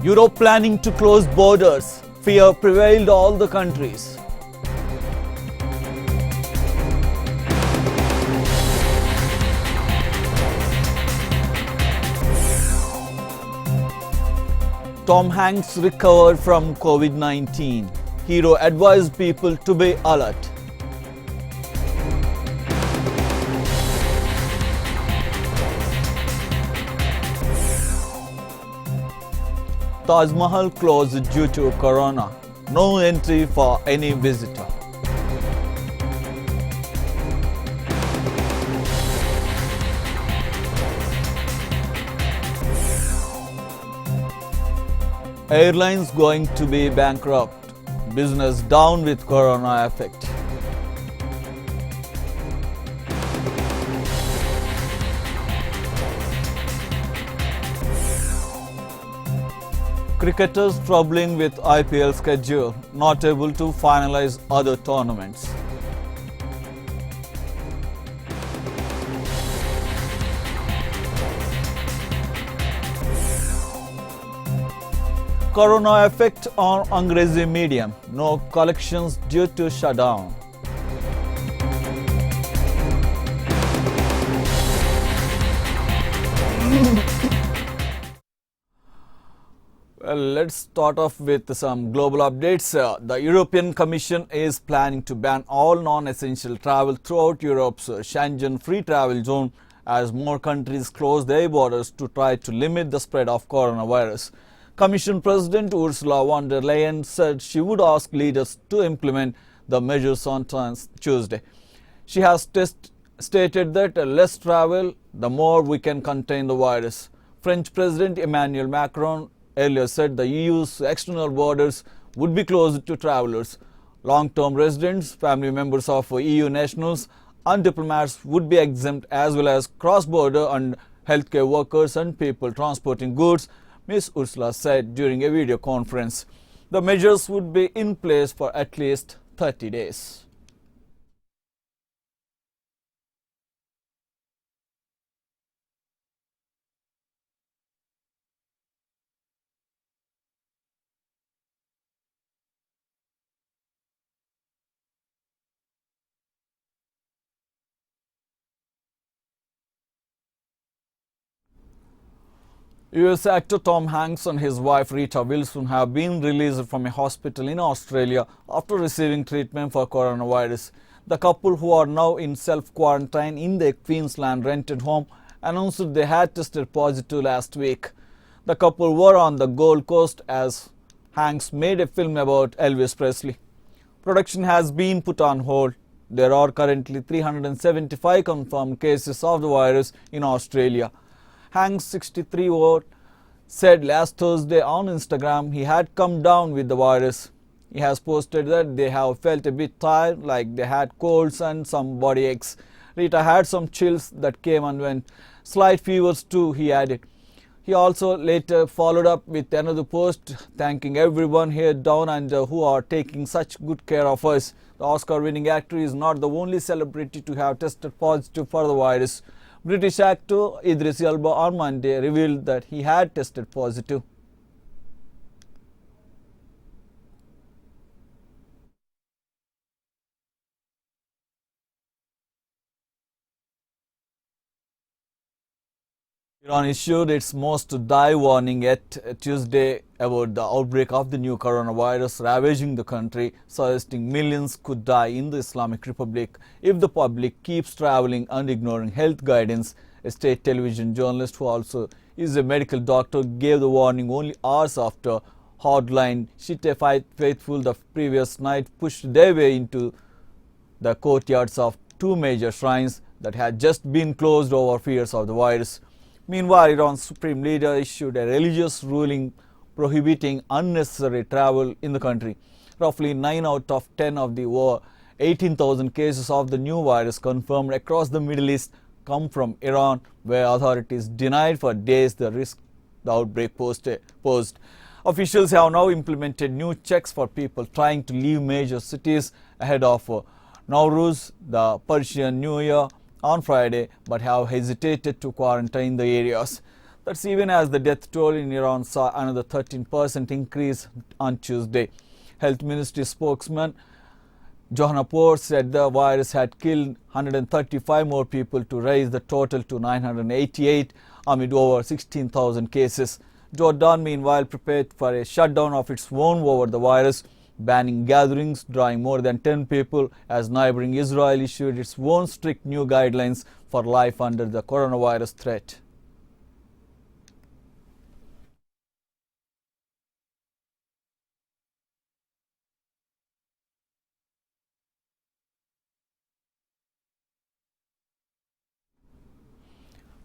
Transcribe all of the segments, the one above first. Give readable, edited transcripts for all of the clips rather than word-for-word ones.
Europe planning to close borders. Fear prevailed all the countries. Tom Hanks recovered from COVID-19. Hero advised people to be alert. Taj Mahal closed due to corona. No entry for any visitor. Airlines going to be bankrupt. Business down with corona effect. Cricketers troubling with IPL schedule, not able to finalize other tournaments. Corona effect on Angrezi medium, no collections due to shutdown. Well, let's start off with some global updates. The European Commission is planning to ban all non-essential travel throughout Europe's Schengen free travel zone as more countries close their borders to try to limit the spread of coronavirus. Commission President Ursula von der Leyen said she would ask leaders to implement the measures on Tuesday. She has stated that less travel, the more we can contain the virus. French President Emmanuel Macron earlier said the EU's external borders would be closed to travelers. Long-term residents, family members of EU nationals and diplomats would be exempt, as well as cross-border and healthcare workers and people transporting goods, Ms. Ursula said during a video conference. The measures would be in place for at least 30 days. US actor Tom Hanks and his wife Rita Wilson have been released from a hospital in Australia after receiving treatment for coronavirus. The couple, who are now in self-quarantine in their Queensland rented home, announced they had tested positive last week. The couple were on the Gold Coast as Hanks made a film about Elvis Presley. Production has been put on hold. There are currently 375 confirmed cases of the virus in Australia. Hanks, 63, said last Thursday on Instagram he had come down with the virus. He has posted that they have felt a bit tired, like they had colds and some body aches. Rita had some chills that came and went. Slight fevers too, he added. He also later followed up with another post thanking everyone here down under who are taking such good care of us. The Oscar-winning actor is not the only celebrity to have tested positive for the virus. British actor Idris Elba on Monday revealed that he had tested positive. Iran issued its most dire warning yet Tuesday about the outbreak of the new coronavirus ravaging the country, suggesting millions could die in the Islamic Republic if the public keeps traveling and ignoring health guidance. A state television journalist who also is a medical doctor gave the warning only hours after hardline Shiite faithful the previous night pushed their way into the courtyards of two major shrines that had just been closed over fears of the virus. Meanwhile, Iran's supreme leader issued a religious ruling prohibiting unnecessary travel in the country. Roughly 9 out of 10 of the over 18,000 cases of the new virus confirmed across the Middle East come from Iran, where authorities denied for days the risk the outbreak posed. Officials have now implemented new checks for people trying to leave major cities ahead of Nowruz, the Persian New Year, on Friday, but have hesitated to quarantine the areas. That's even as the death toll in Iran saw another 13% increase on Tuesday. Health Ministry spokesman Johanapur said the virus had killed 135 more people to raise the total to 988 amid over 16,000 cases. Jordan, meanwhile, prepared for a shutdown of its own over the virus, banning gatherings drawing more than 10 people as neighboring Israel issued its own strict new guidelines for life under the coronavirus threat.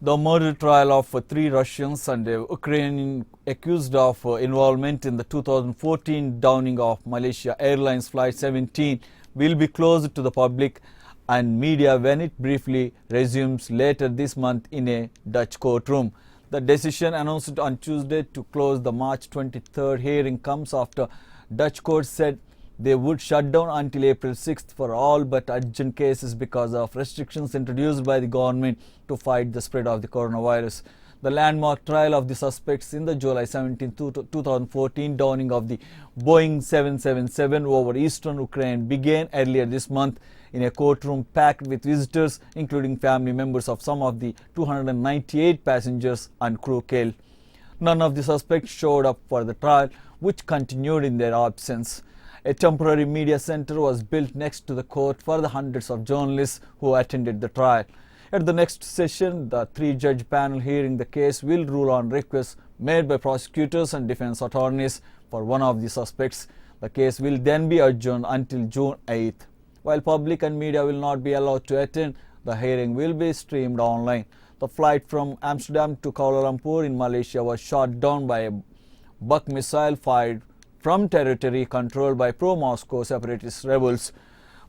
The murder trial of three Russians and a Ukrainian accused of involvement in the 2014 downing of Malaysia Airlines Flight 17 will be closed to the public and media when it briefly resumes later this month in a Dutch courtroom. The decision announced on Tuesday to close the March 23rd hearing comes after Dutch court said they would shut down until April 6th for all but urgent cases because of restrictions introduced by the government to fight the spread of the coronavirus. The landmark trial of the suspects in the July 17, 2014 downing of the Boeing 777 over eastern Ukraine began earlier this month in a courtroom packed with visitors, including family members of some of the 298 passengers and crew killed. None of the suspects showed up for the trial, which continued in their absence. A temporary media center was built next to the court for the hundreds of journalists who attended the trial. At the next session, the three-judge panel hearing the case will rule on requests made by prosecutors and defense attorneys for one of the suspects. The case will then be adjourned until June 8th. While public and media will not be allowed to attend, the hearing will be streamed online. The flight from Amsterdam to Kuala Lumpur in Malaysia was shot down by a Buck missile fired from territory controlled by pro-Moscow separatist rebels.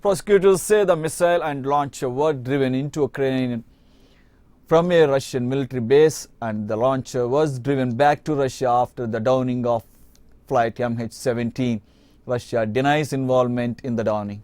Prosecutors say the missile and launcher were driven into Ukraine from a Russian military base, and the launcher was driven back to Russia after the downing of flight MH17. Russia denies involvement in the downing.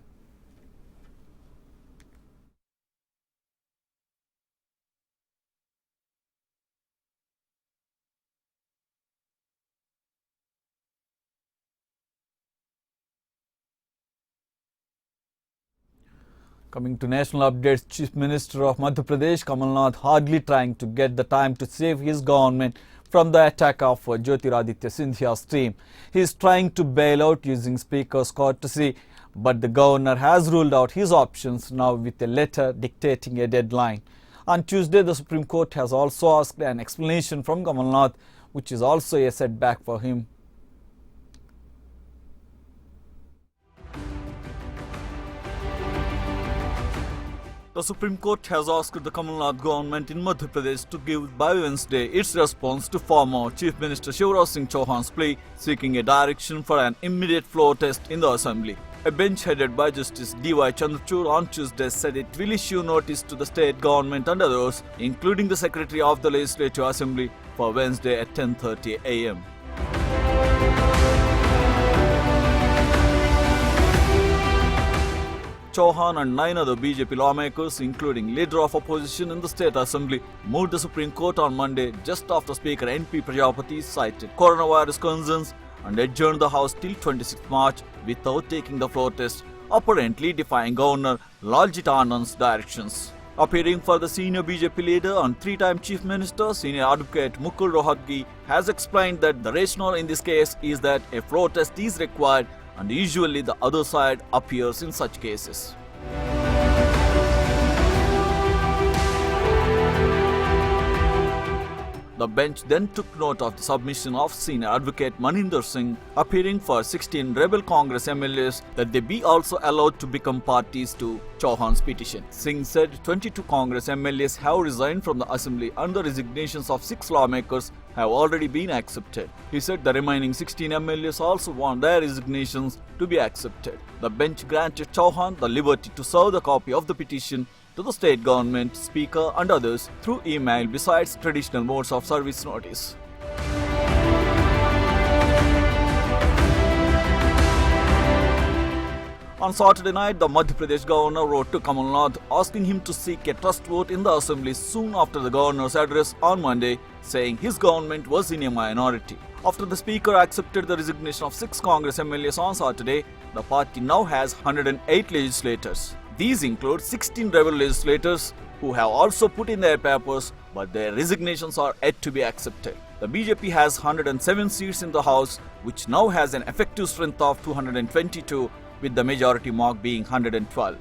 Coming to national updates, Chief Minister of Madhya Pradesh, Kamal Nath, hardly trying to get the time to save his government from the attack of Jyotiraditya Scindia's team. He is trying to bail out using Speaker's courtesy, but the governor has ruled out his options now with a letter dictating a deadline. On Tuesday, the Supreme Court has also asked an explanation from Kamal Nath, which is also a setback for him. The Supreme Court has asked the Kamal Nath government in Madhya Pradesh to give by Wednesday its response to former Chief Minister Shivraj Singh Chauhan's plea seeking a direction for an immediate floor test in the assembly. A bench headed by Justice D.Y. Chandrachud on Tuesday said it will issue notice to the state government and others, including the Secretary of the Legislative Assembly, for Wednesday at 10:30 a.m. Chauhan and 9 other BJP lawmakers, including leader of opposition in the state assembly, moved the Supreme Court on Monday just after Speaker N.P. Prajapati cited coronavirus concerns and adjourned the House till 26 March without taking the floor test, apparently defying Governor Lalji Tandon's directions. Appearing for the senior BJP leader and three-time Chief Minister, Senior Advocate Mukul Rohatgi has explained that the rationale in this case is that a floor test is required and usually the other side appears in such cases. The bench then took note of the submission of Senior Advocate Maninder Singh, appearing for 16 rebel Congress MLAs, that they be also allowed to become parties to Chauhan's petition. Singh said 22 Congress MLAs have resigned from the assembly and the resignations of 6 lawmakers have already been accepted. He said the remaining 16 MLAs also want their resignations to be accepted. The bench granted Chauhan the liberty to serve the copy of the petition to the state government, speaker and others through email besides traditional modes of service notice. On Saturday night, the Madhya Pradesh governor wrote to Kamal Nath asking him to seek a trust vote in the assembly soon after the governor's address on Monday, saying his government was in a minority. After the speaker accepted the resignation of 6 Congress MLAs on Saturday, the party now has 108 legislators. These include 16 rebel legislators who have also put in their papers, but their resignations are yet to be accepted. The BJP has 107 seats in the House, which now has an effective strength of 222, with the majority mark being 112.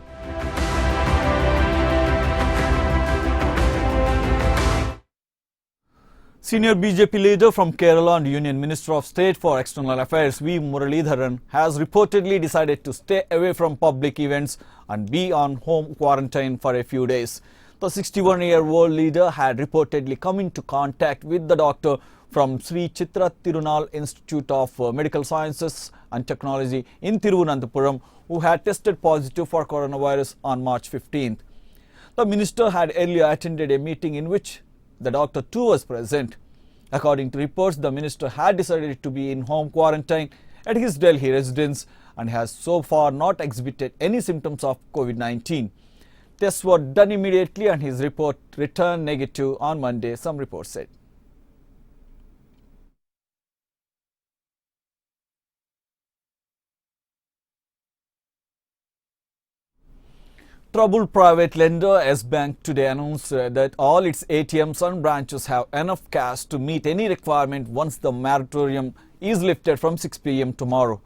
Senior BJP leader from Kerala and Union Minister of State for External Affairs V. Muralidharan has reportedly decided to stay away from public events and be on home quarantine for a few days. The 61-year-old leader had reportedly come into contact with the doctor from Sri Chitra Tirunal Institute of Medical Sciences and Technology in Thiruvananthapuram, who had tested positive for coronavirus on March 15th. The minister had earlier attended a meeting in which the doctor too was present. According to reports, the minister had decided to be in home quarantine at his Delhi residence and has so far not exhibited any symptoms of COVID-19. Tests were done immediately and his report returned negative on Monday, some reports said. Troubled private lender S Bank today announced that all its ATMs and branches have enough cash to meet any requirement once the moratorium is lifted from 6 p.m. tomorrow.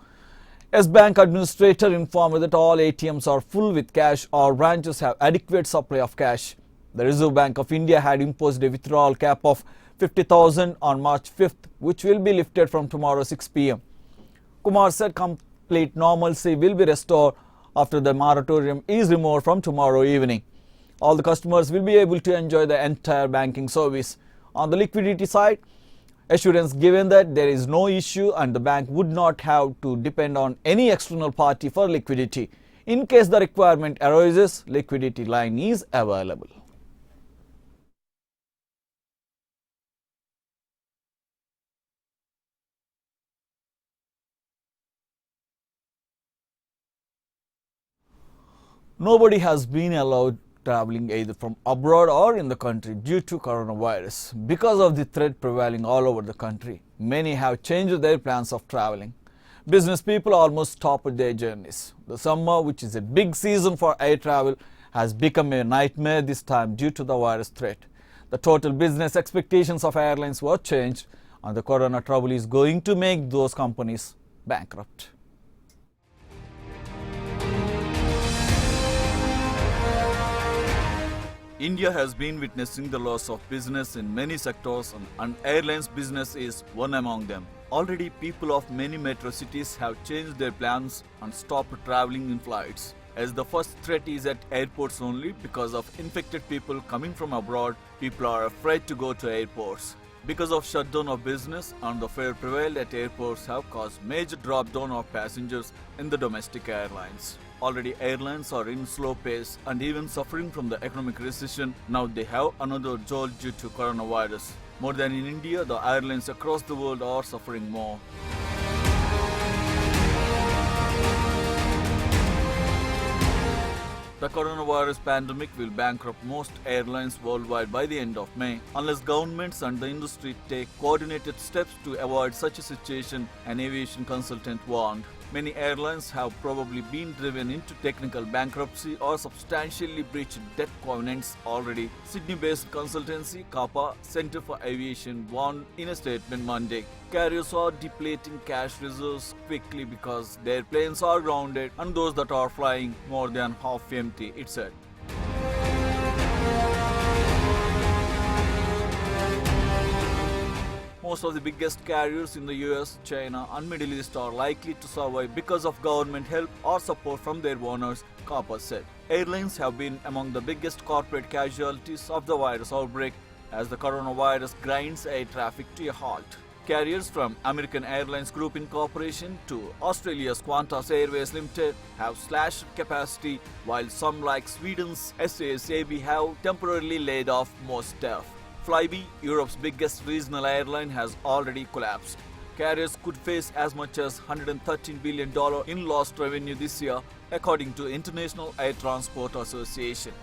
S Bank administrator informed that all ATMs are full with cash or branches have adequate supply of cash. The Reserve Bank of India had imposed a withdrawal cap of 50,000 on March 5th, which will be lifted from tomorrow 6 p.m. Kumar said complete normalcy will be restored after the moratorium is removed from tomorrow evening. All the customers will be able to enjoy the entire banking service. On the liquidity side, assurance given that there is no issue and the bank would not have to depend on any external party for liquidity. In case the requirement arises, liquidity line is available. Nobody has been allowed traveling either from abroad or in the country due to coronavirus. Because of the threat prevailing all over the country, many have changed their plans of traveling. Business people almost stopped their journeys. The summer, which is a big season for air travel, has become a nightmare this time due to the virus threat. The total business expectations of airlines were changed, and the corona trouble is going to make those companies bankrupt. India has been witnessing the loss of business in many sectors and airlines business is one among them. Already people of many metro cities have changed their plans and stopped traveling in flights, as the first threat is at airports only because of infected people coming from abroad. People are afraid to go to airports. Because of shutdown of business and the fear prevailed at airports have caused major drop down of passengers in the domestic airlines. Already airlines are in slow pace and even suffering from the economic recession. Now they have another jolt due to coronavirus. More than in India, the airlines across the world are suffering more. The coronavirus pandemic will bankrupt most airlines worldwide by the end of May, unless governments and the industry take coordinated steps to avoid such a situation, an aviation consultant warned. Many airlines have probably been driven into technical bankruptcy or substantially breached debt covenants already. Sydney-based consultancy CAPA Centre for Aviation warned in a statement Monday. Carriers are depleting cash reserves quickly because their planes are grounded and those that are flying more than half empty, it said. Most of the biggest carriers in the US, China and Middle East are likely to survive because of government help or support from their owners, CAPA said. Airlines have been among the biggest corporate casualties of the virus outbreak as the coronavirus grinds air traffic to a halt. Carriers from American Airlines Group Incorporation to Australia's Qantas Airways Limited have slashed capacity, while some like Sweden's SAS AB have temporarily laid off most staff. Flybe, Europe's biggest regional airline, has already collapsed. Carriers could face as much as $113 billion in lost revenue this year, according to International Air Transport Association.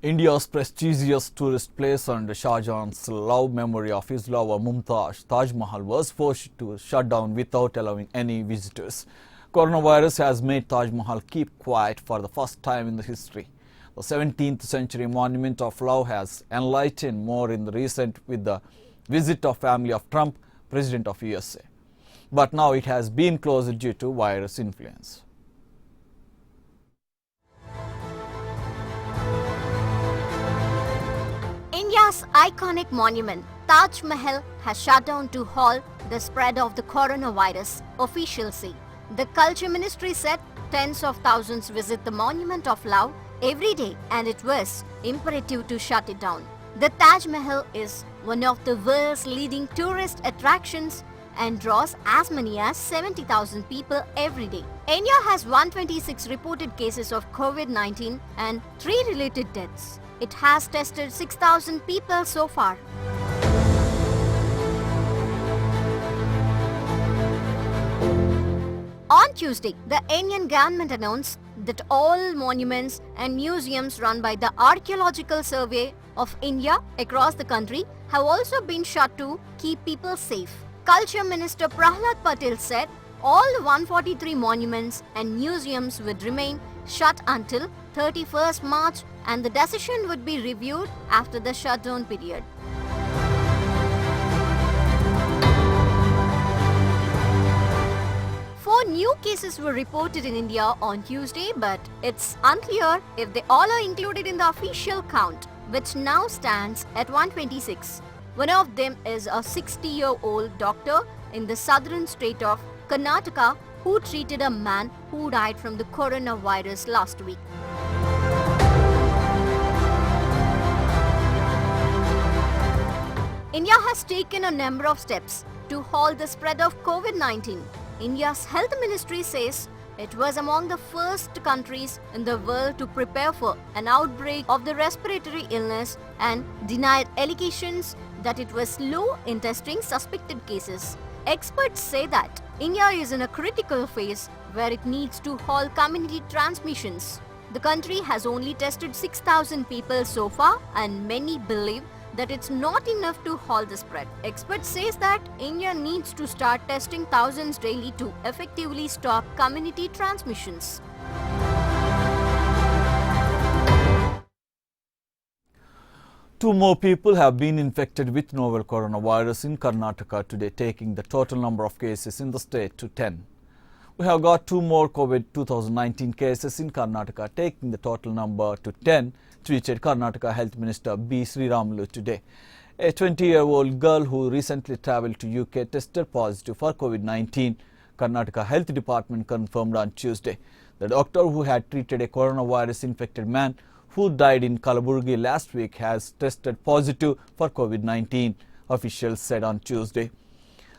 India's prestigious tourist place and Shah Jahan's love memory of his lover Mumtaz, Taj Mahal, was forced to shut down without allowing any visitors. Coronavirus has made Taj Mahal keep quiet for the first time in the history. The 17th century monument of love has enlightened more in the recent with the visit of family of Trump, president of USA. But now it has been closed due to virus influence. India's iconic monument, Taj Mahal, has shut down to halt the spread of the coronavirus, officials say. The Culture Ministry said tens of thousands visit the Monument of Love every day and it was imperative to shut it down. The Taj Mahal is one of the world's leading tourist attractions and draws as many as 70,000 people every day. India has 126 reported cases of COVID-19 and 3 related deaths. It has tested 6,000 people so far. On Tuesday, the Indian government announced that all monuments and museums run by the Archaeological Survey of India across the country have also been shut to keep people safe. Culture Minister Prahlad Patel said all 143 monuments and museums would remain shut until 31st March and the decision would be reviewed after the shutdown period. Four new cases were reported in India on Tuesday, but it's unclear if they all are included in the official count, which now stands at 126. One of them is a 60-year-old doctor in the southern state of Karnataka who treated a man who died from the coronavirus last week. India has taken a number of steps to halt the spread of COVID-19. India's health ministry says it was among the first countries in the world to prepare for an outbreak of the respiratory illness and denied allegations that it was slow in testing suspected cases. Experts say that India is in a critical phase where it needs to halt community transmissions. The country has only tested 6,000 people so far and many believe that it's not enough to halt the spread. Experts say that India needs to start testing thousands daily to effectively stop community transmissions. Two more people have been infected with novel coronavirus in Karnataka today, taking the total number of cases in the state to 10. We have got 2 more COVID-2019 cases in Karnataka, taking the total number to 10, tweeted Karnataka Health Minister B. Sriramulu today. A 20-year-old girl who recently travelled to UK tested positive for COVID-19. Karnataka Health Department confirmed on Tuesday. The doctor who had treated a coronavirus-infected man who died in Kalaburgi last week has tested positive for COVID-19, officials said on Tuesday.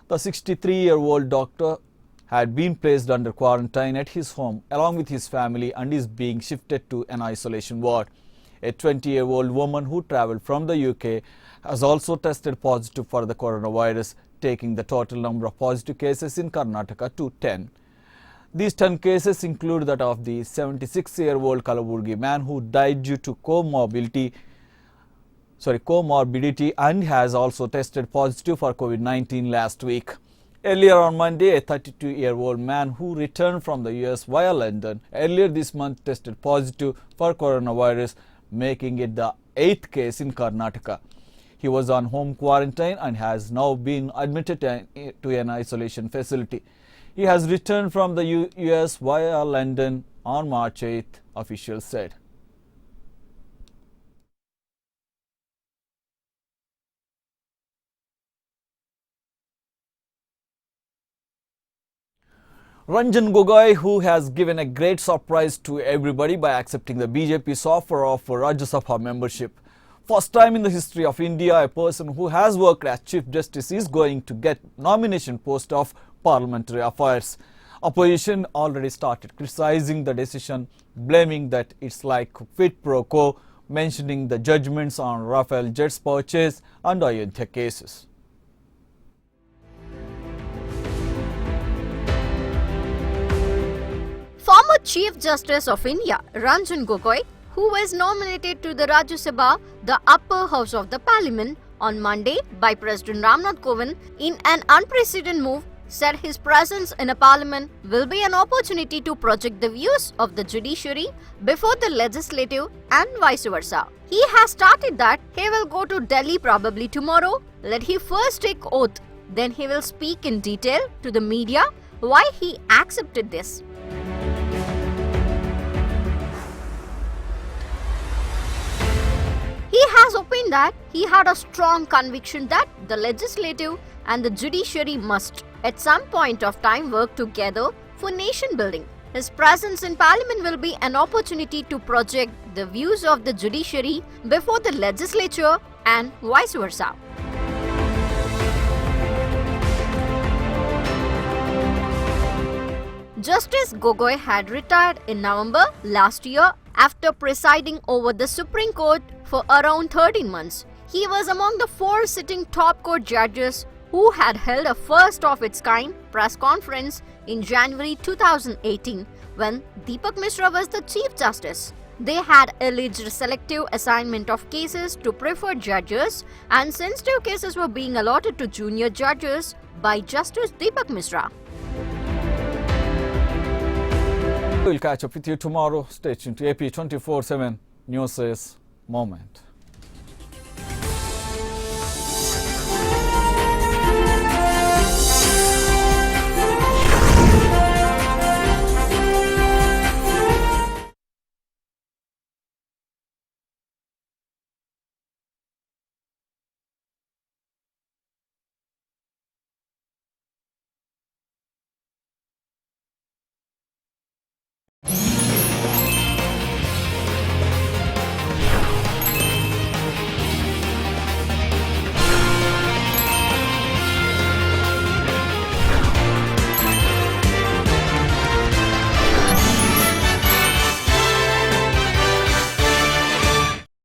The 63-year-old doctor had been placed under quarantine at his home along with his family and is being shifted to an isolation ward. A 20-year-old woman who travelled from the UK has also tested positive for the coronavirus, taking the total number of positive cases in Karnataka to 10. These 10 cases include that of the 76-year-old Kalaburgi man who died due to comorbidity and has also tested positive for COVID-19 last week. Earlier on Monday, a 32-year-old man who returned from the US via London earlier this month tested positive for coronavirus, making it the 8th case in Karnataka. He was on home quarantine and has now been admitted to an isolation facility. He has returned from the US via London on March 8th, officials said. Ranjan Gogoi, who has given a great surprise to everybody by accepting the BJP's offer of Rajya Sabha membership. First time in the history of India, a person who has worked as Chief Justice is going to get nomination post of Parliamentary Affairs. Opposition already started criticizing the decision, blaming that it's like quid pro quo mentioning the judgments on Rafael jets purchase and Ayodhya cases. Former Chief Justice of India, Ranjan Gogoi, who was nominated to the Rajya Sabha, the upper house of the parliament, on Monday by President Ramnath Kovind in an unprecedented move, said his presence in a parliament will be an opportunity to project the views of the judiciary before the legislative and vice versa. He has started that he will go to Delhi probably tomorrow. Let he first take oath, then he will speak in detail to the media why he accepted this. He has opined that he had a strong conviction that the legislative and the judiciary must, at some point of time, work together for nation building. His presence in parliament will be an opportunity to project the views of the judiciary before the legislature and vice versa. Justice Gogoi had retired in November last year after presiding over the Supreme Court for around 13 months. He was among the 4 sitting top court judges who had held a first of its kind press conference in January 2018 when Deepak Mishra was the Chief Justice. They had alleged selective assignment of cases to preferred judges, and sensitive cases were being allotted to junior judges by Justice Deepak Mishra. We'll catch up with you tomorrow. Stay tuned to AP24x7 News' Moment.